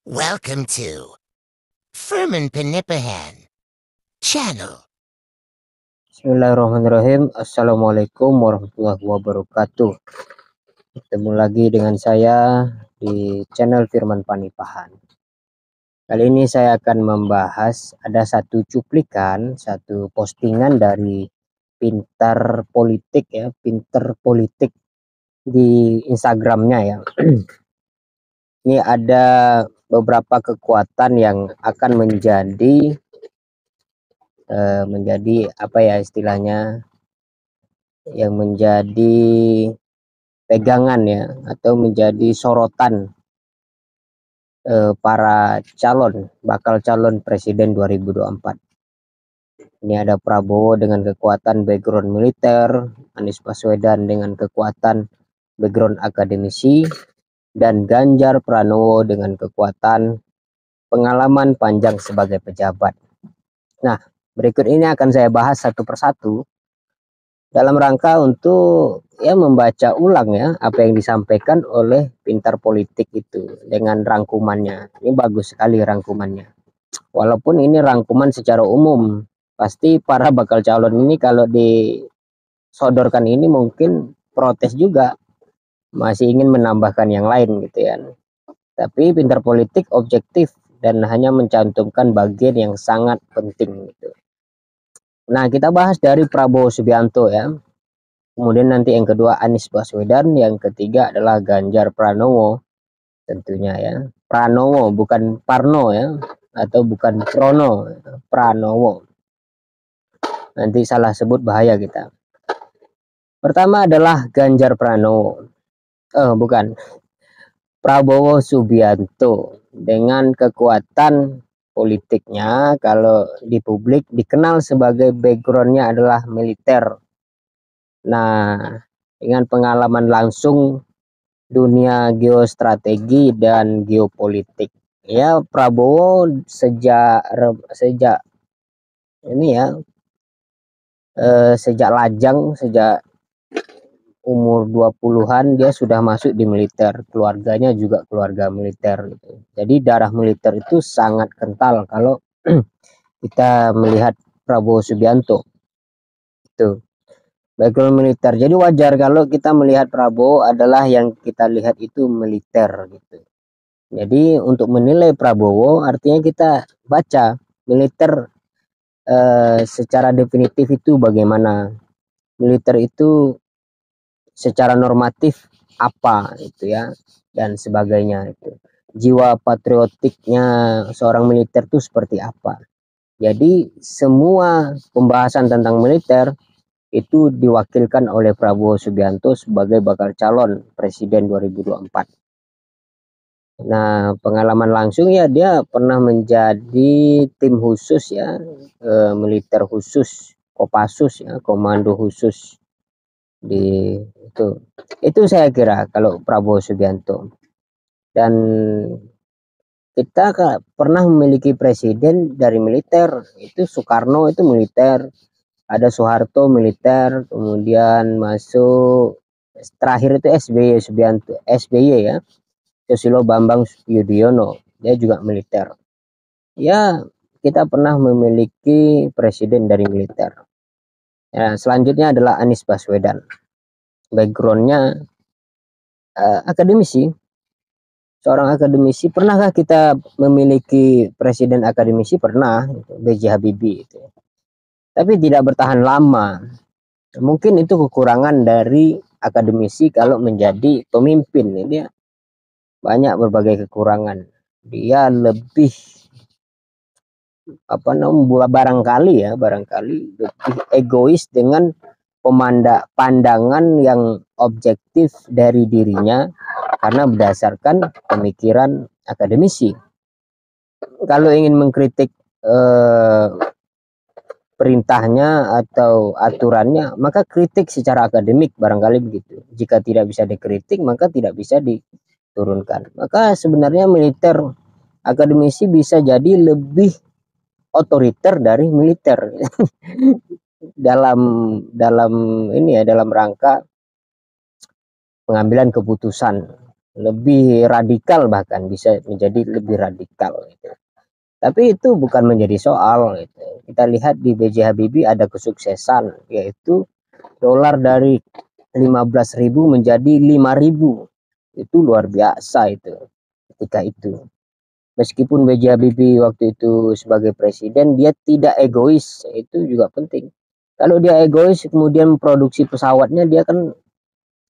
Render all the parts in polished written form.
Welcome to Furman Penipahan channel. Bismillahirrahmanirrahim. Assalamualaikum warahmatullahi wabarakatuh. Ketemu lagi dengan saya di channel Firman Panipahan. Kali ini saya akan membahas ada satu cuplikan, satu postingan dari Pintar Politik ya, Pinter Politik di Instagramnya ya. Ini ada beberapa kekuatan yang akan menjadi apa ya istilahnya, yang menjadi pegangan ya, atau menjadi sorotan para bakal calon presiden 2024. Ini ada Prabowo dengan kekuatan background militer, Anies Baswedan dengan kekuatan background akademisi, dan Ganjar Pranowo dengan kekuatan pengalaman panjang sebagai pejabat. Nah, berikut ini akan saya bahas satu persatu dalam rangka untuk ya membaca ulang ya apa yang disampaikan oleh Pintar Politik itu dengan rangkumannya. Ini bagus sekali rangkumannya. Walaupun ini rangkuman secara umum, pasti para bakal calon ini kalau disodorkan ini mungkin protes juga, masih ingin menambahkan yang lain gitu ya. Tapi Pintar Politik objektif dan hanya mencantumkan bagian yang sangat penting gitu. Nah, kita bahas dari Prabowo Subianto ya. Kemudian nanti yang kedua Anies Baswedan, yang ketiga adalah Ganjar Pranowo tentunya ya. Pranowo bukan Parno ya, atau bukan Prono, Pranowo. Nanti salah sebut bahaya kita. Pertama adalah Ganjar Pranowo. Bukan. Prabowo Subianto dengan kekuatan politiknya kalau di publik dikenal sebagai backgroundnya adalah militer. Nah, dengan pengalaman langsung dunia geostrategi dan geopolitik. Ya, Prabowo sejak ini ya, sejak lajang, sejak umur 20-an dia sudah masuk di militer. Keluarganya juga keluarga militer gitu. Jadi darah militer itu sangat kental kalau kita melihat Prabowo Subianto. Itu background militer. Jadi wajar kalau kita melihat Prabowo adalah yang kita lihat itu militer gitu. Jadi untuk menilai Prabowo artinya kita baca militer secara definitif itu bagaimana. Militer itu secara normatif apa itu ya, dan sebagainya itu. Jiwa patriotiknya seorang militer itu seperti apa. Jadi semua pembahasan tentang militer itu diwakilkan oleh Prabowo Subianto sebagai bakal calon presiden 2024. Nah, pengalaman langsung ya dia pernah menjadi tim khusus ya, militer khusus, Kopassus ya, komando khusus di itu. Itu saya kira kalau Prabowo Subianto. Dan kita pernah memiliki presiden dari militer, itu Soekarno itu militer, ada Soeharto militer, kemudian masuk terakhir itu SBY ya, Susilo Bambang Yudhoyono, dia juga militer. Ya, kita pernah memiliki presiden dari militer. Ya, selanjutnya adalah Anies Baswedan. Backgroundnya akademisi, seorang akademisi. Pernahkah kita memiliki presiden akademisi? Pernah, B.J. Habibie itu. Tapi tidak bertahan lama. Mungkin itu kekurangan dari akademisi kalau menjadi pemimpin. Dia banyak berbagai kekurangan. Dia lebih barangkali lebih egois dengan pandangan yang objektif dari dirinya karena berdasarkan pemikiran akademisi. Kalau ingin mengkritik perintahnya atau aturannya, maka kritik secara akademik, barangkali begitu. Jika tidak bisa dikritik, maka tidak bisa diturunkan. Maka sebenarnya militer akademisi bisa jadi lebih otoriter dari militer dalam ini ya, dalam rangka pengambilan keputusan lebih radikal, bahkan bisa menjadi lebih radikal gitu. Tapi itu bukan menjadi soal gitu. Kita lihat di B.J. Habibie ada kesuksesan, yaitu dolar dari 15.000 menjadi 5.000. Itu luar biasa itu ketika itu. Meskipun B.J. Habibie waktu itu sebagai presiden, dia tidak egois, itu juga penting. Kalau dia egois kemudian memproduksi pesawatnya, dia kan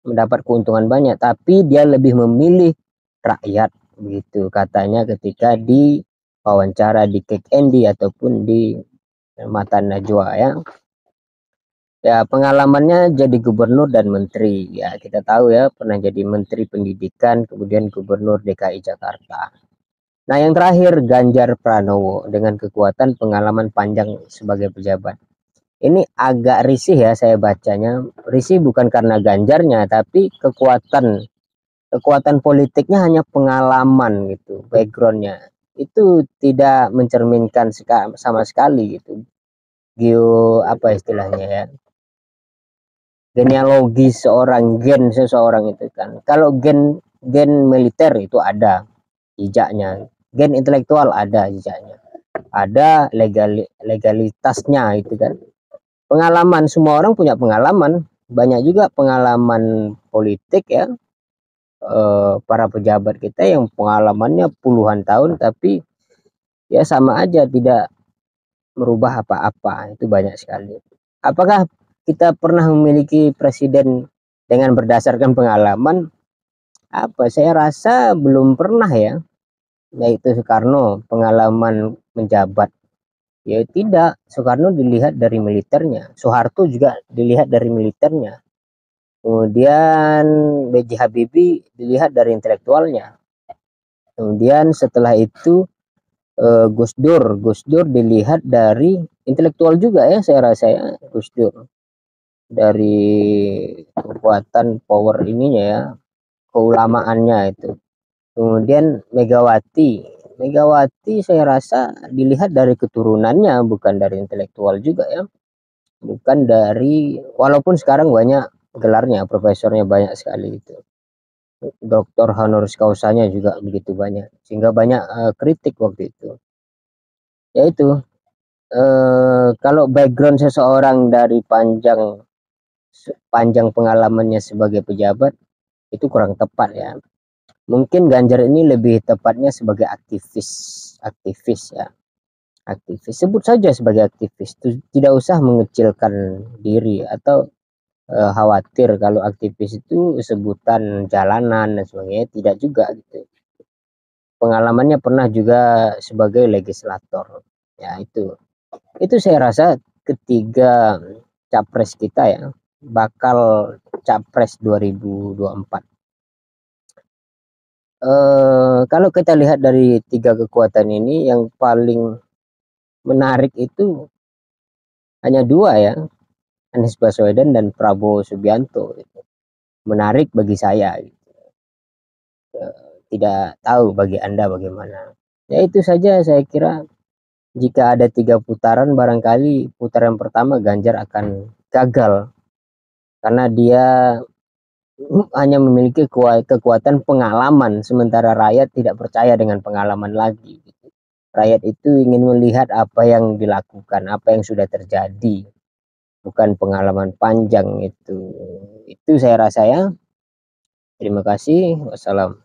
mendapat keuntungan banyak, tapi dia lebih memilih rakyat, begitu katanya ketika di wawancara di Kick Andy ataupun di Mata Najwa ya. Ya, pengalamannya jadi gubernur dan menteri. Ya, kita tahu ya, pernah jadi menteri pendidikan, kemudian gubernur DKI Jakarta. Nah, yang terakhir Ganjar Pranowo dengan kekuatan pengalaman panjang sebagai pejabat. Ini agak risih ya saya bacanya. Risih bukan karena Ganjarnya, tapi kekuatan politiknya hanya pengalaman gitu, backgroundnya. Itu tidak mencerminkan sama sekali gitu. Apa istilahnya ya? Genealogi seorang, gen seseorang itu kan. Kalau gen militer itu ada jejaknya, gen intelektual ada jejaknya, ada legalitasnya itu kan. Pengalaman, semua orang punya pengalaman, banyak juga pengalaman politik ya, para pejabat kita yang pengalamannya puluhan tahun tapi ya sama aja tidak merubah apa-apa, itu banyak sekali. Apakah kita pernah memiliki presiden dengan berdasarkan pengalaman? Saya rasa belum pernah ya, yaitu Soekarno pengalaman menjabat. Ya tidak, Soekarno dilihat dari militernya, Soeharto juga dilihat dari militernya, kemudian B.J. Habibie dilihat dari intelektualnya, kemudian setelah itu Gus Dur dilihat dari intelektual juga ya, saya rasa ya, Gus Dur dari kekuatan power ininya ya, keulamaannya itu. Kemudian Megawati saya rasa dilihat dari keturunannya, bukan dari intelektual juga ya, bukan dari, walaupun sekarang banyak gelarnya, profesornya banyak sekali itu, doktor honoris causanya juga begitu banyak, sehingga banyak kritik waktu itu. Yaitu kalau background seseorang dari panjang pengalamannya sebagai pejabat itu kurang tepat ya. Mungkin Ganjar ini lebih tepatnya sebagai aktivis ya. Aktivis, sebut saja sebagai aktivis, tidak usah mengecilkan diri atau khawatir kalau aktivis itu sebutan jalanan dan sebagainya, tidak juga gitu. Pengalamannya pernah juga sebagai legislator. Ya itu saya rasa ketiga capres kita ya, bakal capres 2024. Kalau kita lihat dari tiga kekuatan ini, yang paling menarik itu hanya dua ya, Anies Baswedan dan Prabowo Subianto. Gitu. Menarik bagi saya. Gitu. Tidak tahu bagi Anda bagaimana. Ya itu saja saya kira. Jika ada 3 putaran, barangkali putaran pertama Ganjar akan gagal. Karena dia hanya memiliki kekuatan pengalaman, sementara rakyat tidak percaya dengan pengalaman lagi. Rakyat itu ingin melihat apa yang dilakukan, apa yang sudah terjadi, bukan pengalaman panjang itu. Itu saya rasa ya. Terima kasih. Wassalam.